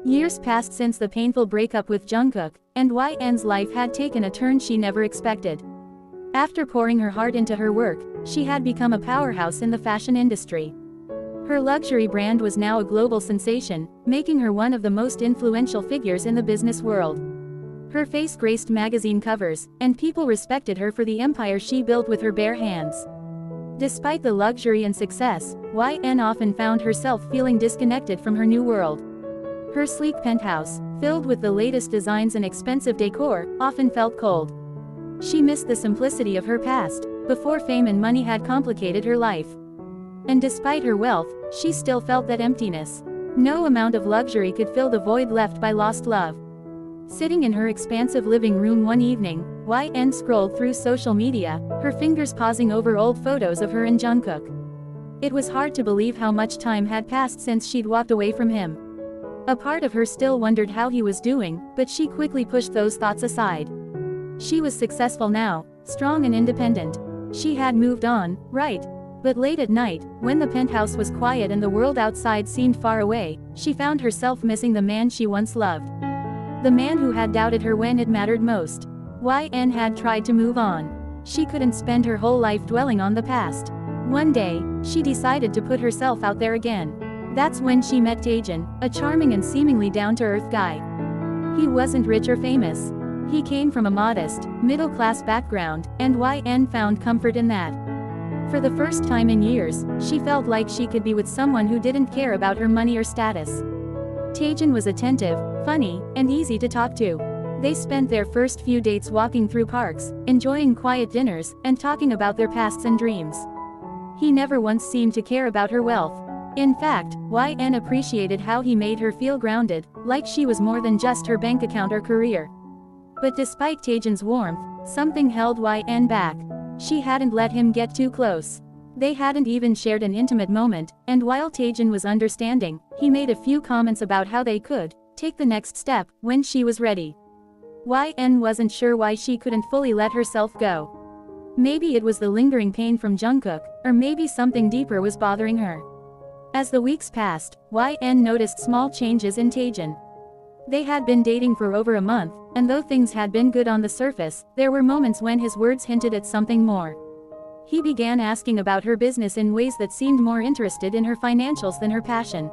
Years passed since the painful breakup with Jungkook, and YN's life had taken a turn she never expected. After pouring her heart into her work, she had become a powerhouse in the fashion industry. Her luxury brand was now a global sensation, making her one of the most influential figures in the business world. Her face graced magazine covers, and people respected her for the empire she built with her bare hands. Despite the luxury and success, YN often found herself feeling disconnected from her new world. Her sleek penthouse, filled with the latest designs and expensive decor, often felt cold. She missed the simplicity of her past, before fame and money had complicated her life. And despite her wealth, she still felt that emptiness. No amount of luxury could fill the void left by lost love. Sitting in her expansive living room one evening, YN scrolled through social media, her fingers pausing over old photos of her and Jungkook. It was hard to believe how much time had passed since she'd walked away from him. A part of her still wondered how he was doing, but she quickly pushed those thoughts aside. She was successful now, strong and independent. She had moved on, right? But late at night, when the penthouse was quiet and the world outside seemed far away, she found herself missing the man she once loved. The man who had doubted her when it mattered most. YN had tried to move on. She couldn't spend her whole life dwelling on the past. One day, she decided to put herself out there again. That's when she met Taejin, a charming and seemingly down-to-earth guy. He wasn't rich or famous. He came from a modest, middle-class background, and YN found comfort in that. For the first time in years, she felt like she could be with someone who didn't care about her money or status. Taejin was attentive, funny, and easy to talk to. They spent their first few dates walking through parks, enjoying quiet dinners, and talking about their pasts and dreams. He never once seemed to care about her wealth. In fact, YN appreciated how he made her feel grounded, like she was more than just her bank account or career. But despite Taejin's warmth, something held YN back. She hadn't let him get too close. They hadn't even shared an intimate moment, and while Taejin was understanding, he made a few comments about how they could take the next step when she was ready. YN wasn't sure why she couldn't fully let herself go. Maybe it was the lingering pain from Jungkook, or maybe something deeper was bothering her. As the weeks passed, YN noticed small changes in Taejin. They had been dating for over a month, and though things had been good on the surface, there were moments when his words hinted at something more. He began asking about her business in ways that seemed more interested in her financials than her passion.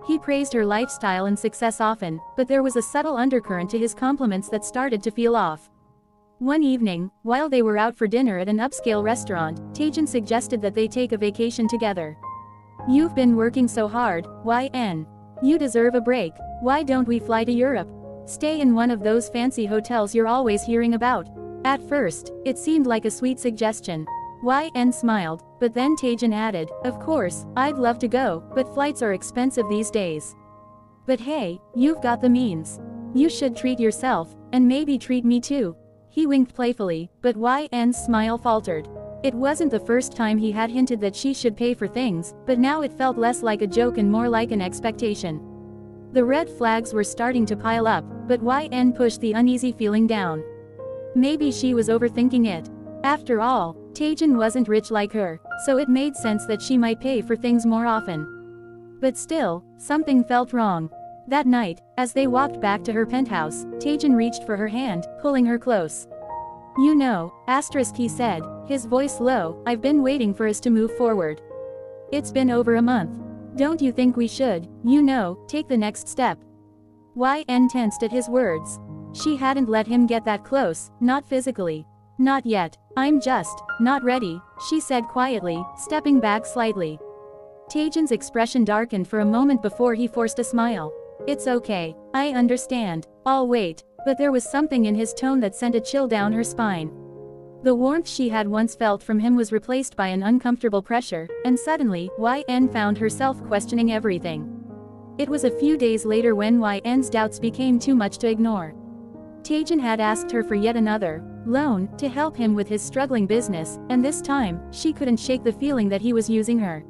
He praised her lifestyle and success often, but there was a subtle undercurrent to his compliments that started to feel off. One evening, while they were out for dinner at an upscale restaurant, Taejin suggested that they take a vacation together. "You've been working so hard, YN. You deserve a break. Why don't we fly to Europe? Stay in one of those fancy hotels you're always hearing about." At first, it seemed like a sweet suggestion. YN smiled, but then Taejin added, "Of course, I'd love to go, but flights are expensive these days. But hey, you've got the means. You should treat yourself, and maybe treat me too." He winked playfully, but YN's smile faltered. It wasn't the first time he had hinted that she should pay for things, but now it felt less like a joke and more like an expectation. The red flags were starting to pile up, but YN pushed the uneasy feeling down. Maybe she was overthinking it. After all, Taejin wasn't rich like her, so it made sense that she might pay for things more often. But still, something felt wrong. That night, as they walked back to her penthouse, Taejin reached for her hand, pulling her close. "You know, he said, his voice low, "I've been waiting for us to move forward. It's been over a month. Don't you think we should, take the next step?" YN tensed at his words. She hadn't let him get that close, not physically. "Not yet. I'm just not ready," she said quietly, stepping back slightly. Taejin's expression darkened for a moment before he forced a smile. "It's okay. I understand. I'll wait." But there was something in his tone that sent a chill down her spine. The warmth she had once felt from him was replaced by an uncomfortable pressure, and suddenly, YN found herself questioning everything. It was a few days later when YN's doubts became too much to ignore. Taejin had asked her for yet another loan to help him with his struggling business, and this time, she couldn't shake the feeling that he was using her.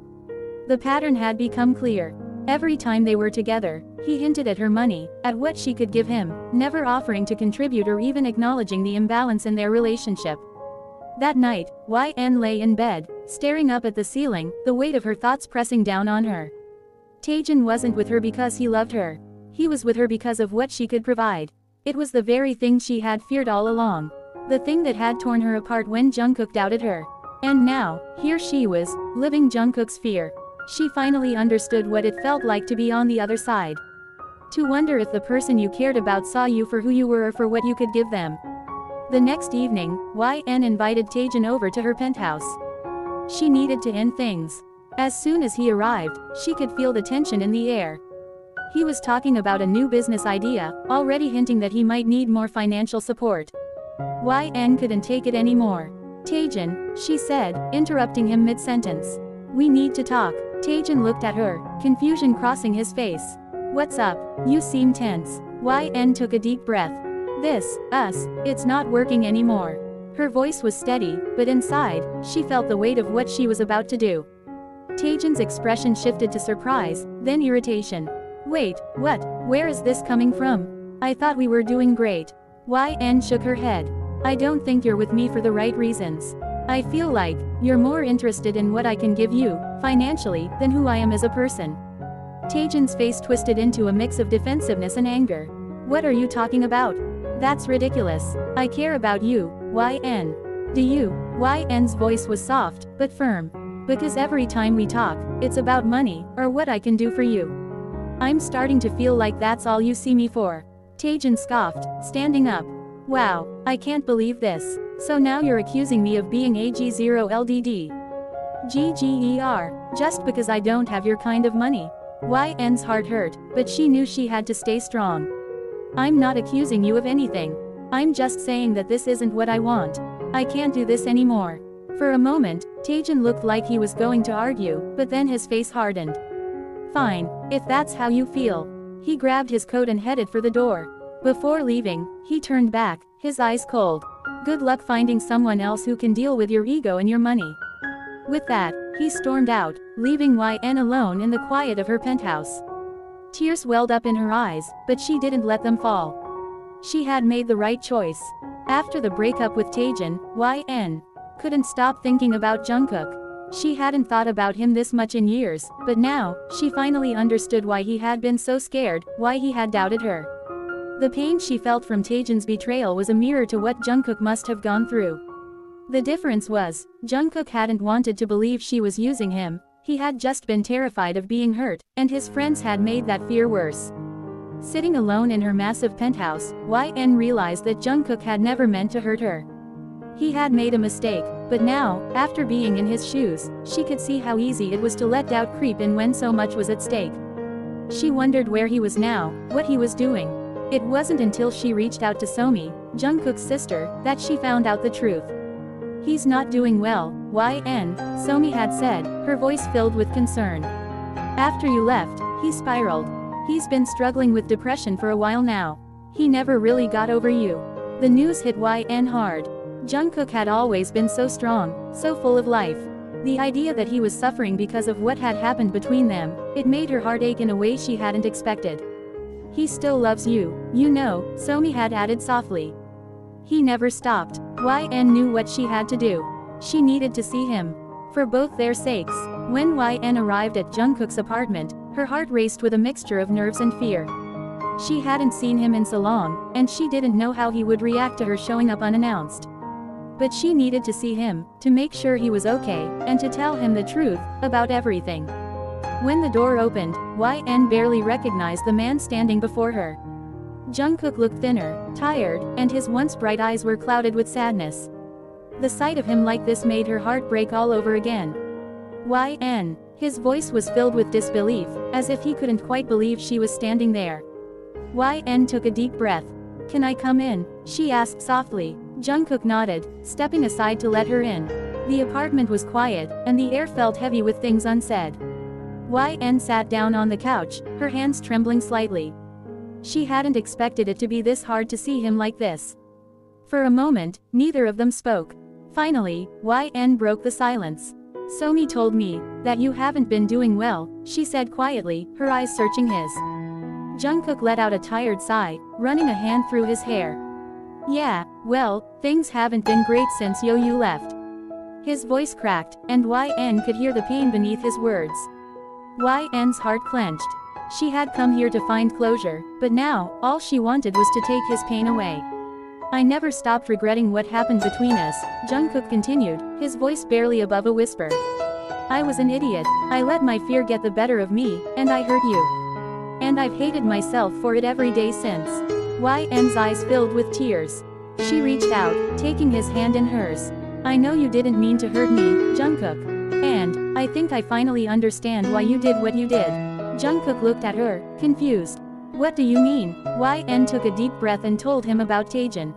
The pattern had become clear. Every time they were together, he hinted at her money, at what she could give him, never offering to contribute or even acknowledging the imbalance in their relationship. That night, YN lay in bed, staring up at the ceiling, the weight of her thoughts pressing down on her. Taejin wasn't with her because he loved her. He was with her because of what she could provide. It was the very thing she had feared all along. The thing that had torn her apart when Jungkook doubted her. And now, here she was, living Jungkook's fear. She finally understood what it felt like to be on the other side. To wonder if the person you cared about saw you for who you were or for what you could give them. The next evening, YN invited Taejin over to her penthouse. She needed to end things. As soon as he arrived, she could feel the tension in the air. He was talking about a new business idea, already hinting that he might need more financial support. YN couldn't take it anymore. Taejin, she said, interrupting him mid-sentence. We need to talk. Taejin looked at her, confusion crossing his face. What's up? You seem tense. YN took a deep breath. It's not working anymore. Her voice was steady, but inside, she felt the weight of what she was about to do. Taejin's expression shifted to surprise, then irritation. Wait, what? Where is this coming from? I thought we were doing great. YN shook her head. I don't think you're with me for the right reasons. I feel like you're more interested in what I can give you, financially, than who I am as a person. Taejin's face twisted into a mix of defensiveness and anger. What are you talking about? That's ridiculous. I care about you, YN. Do you? YN's voice was soft, but firm. Because every time we talk, it's about money, or what I can do for you. I'm starting to feel like that's all you see me for. Taejin scoffed, standing up. Wow, I can't believe this. So now you're accusing me of being AG0LDD. GGER, just because I don't have your kind of money. YN's heart hurt, but she knew she had to stay strong. I'm not accusing you of anything. I'm just saying that this isn't what I want. I can't do this anymore. For a moment, Taejin looked like he was going to argue, but then his face hardened. Fine, if that's how you feel. He grabbed his coat and headed for the door. Before leaving, he turned back, his eyes cold. Good luck finding someone else who can deal with your ego and your money. With that, he stormed out, leaving YN alone in the quiet of her penthouse. Tears welled up in her eyes, but she didn't let them fall. She had made the right choice. After the breakup with Taejin, YN couldn't stop thinking about Jungkook. She hadn't thought about him this much in years, but now, she finally understood why he had been so scared, why he had doubted her. The pain she felt from Taejin's betrayal was a mirror to what Jungkook must have gone through. The difference was, Jungkook hadn't wanted to believe she was using him. He had just been terrified of being hurt, and his friends had made that fear worse. Sitting alone in her massive penthouse, YN realized that Jungkook had never meant to hurt her. He had made a mistake, but now, after being in his shoes, she could see how easy it was to let doubt creep in when so much was at stake. She wondered where he was now, what he was doing. It wasn't until she reached out to Somi, Jungkook's sister, that she found out the truth. He's not doing well, YN, Somi had said, her voice filled with concern. After you left, he spiraled. He's been struggling with depression for a while now. He never really got over you. The news hit YN hard. Jungkook had always been so strong, so full of life. The idea that he was suffering because of what had happened between them, it made her heart ache in a way she hadn't expected. He still loves you, you know, Somi had added softly. He never stopped. YN knew what she had to do. She needed to see him. For both their sakes. When YN arrived at Jungkook's apartment, her heart raced with a mixture of nerves and fear. She hadn't seen him in so long, and she didn't know how he would react to her showing up unannounced. But she needed to see him, to make sure he was okay, and to tell him the truth, about everything. When the door opened, YN barely recognized the man standing before her. Jungkook looked thinner, tired, and his once bright eyes were clouded with sadness. The sight of him like this made her heart break all over again. YN. His voice was filled with disbelief, as if he couldn't quite believe she was standing there. YN took a deep breath. Can I come in? She asked softly. Jungkook nodded, stepping aside to let her in. The apartment was quiet, and the air felt heavy with things unsaid. YN sat down on the couch, her hands trembling slightly. She hadn't expected it to be this hard to see him like this. For a moment, neither of them spoke. Finally, YN broke the silence. Somi told me that you haven't been doing well, she said quietly, her eyes searching his. Jungkook let out a tired sigh, running a hand through his hair. Yeah, well, things haven't been great since Yo-Yu left. His voice cracked, and YN could hear the pain beneath his words. YN's heart clenched. She had come here to find closure, but now, all she wanted was to take his pain away. I never stopped regretting what happened between us, Jungkook continued, his voice barely above a whisper. I was an idiot, I let my fear get the better of me, and I hurt you. And I've hated myself for it every day since. YN's eyes filled with tears. She reached out, taking his hand in hers. I know you didn't mean to hurt me, Jungkook. And I think I finally understand why you did what you did. Jungkook looked at her, confused. What do you mean? YN took a deep breath and told him about Taejin.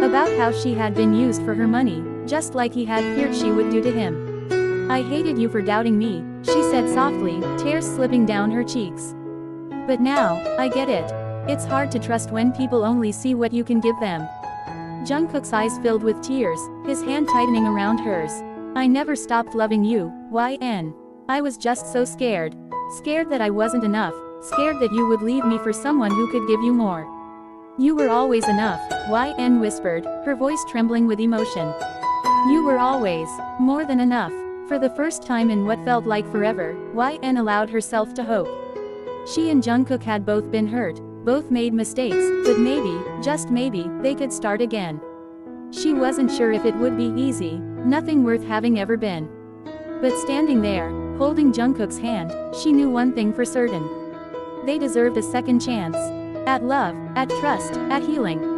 About how she had been used for her money, just like he had feared she would do to him. I hated you for doubting me, she said softly, tears slipping down her cheeks. But now, I get it. It's hard to trust when people only see what you can give them. Jungkook's eyes filled with tears, his hand tightening around hers. I never stopped loving you, YN. I was just so scared. Scared that I wasn't enough, scared that you would leave me for someone who could give you more. You were always enough, YN whispered, her voice trembling with emotion. You were always more than enough. For the first time in what felt like forever, YN allowed herself to hope. She and Jungkook had both been hurt, both made mistakes, but maybe, just maybe, they could start again. She wasn't sure if it would be easy, nothing worth having ever been. But standing there, holding Jungkook's hand, she knew one thing for certain. They deserved a second chance. At love, at trust, at healing.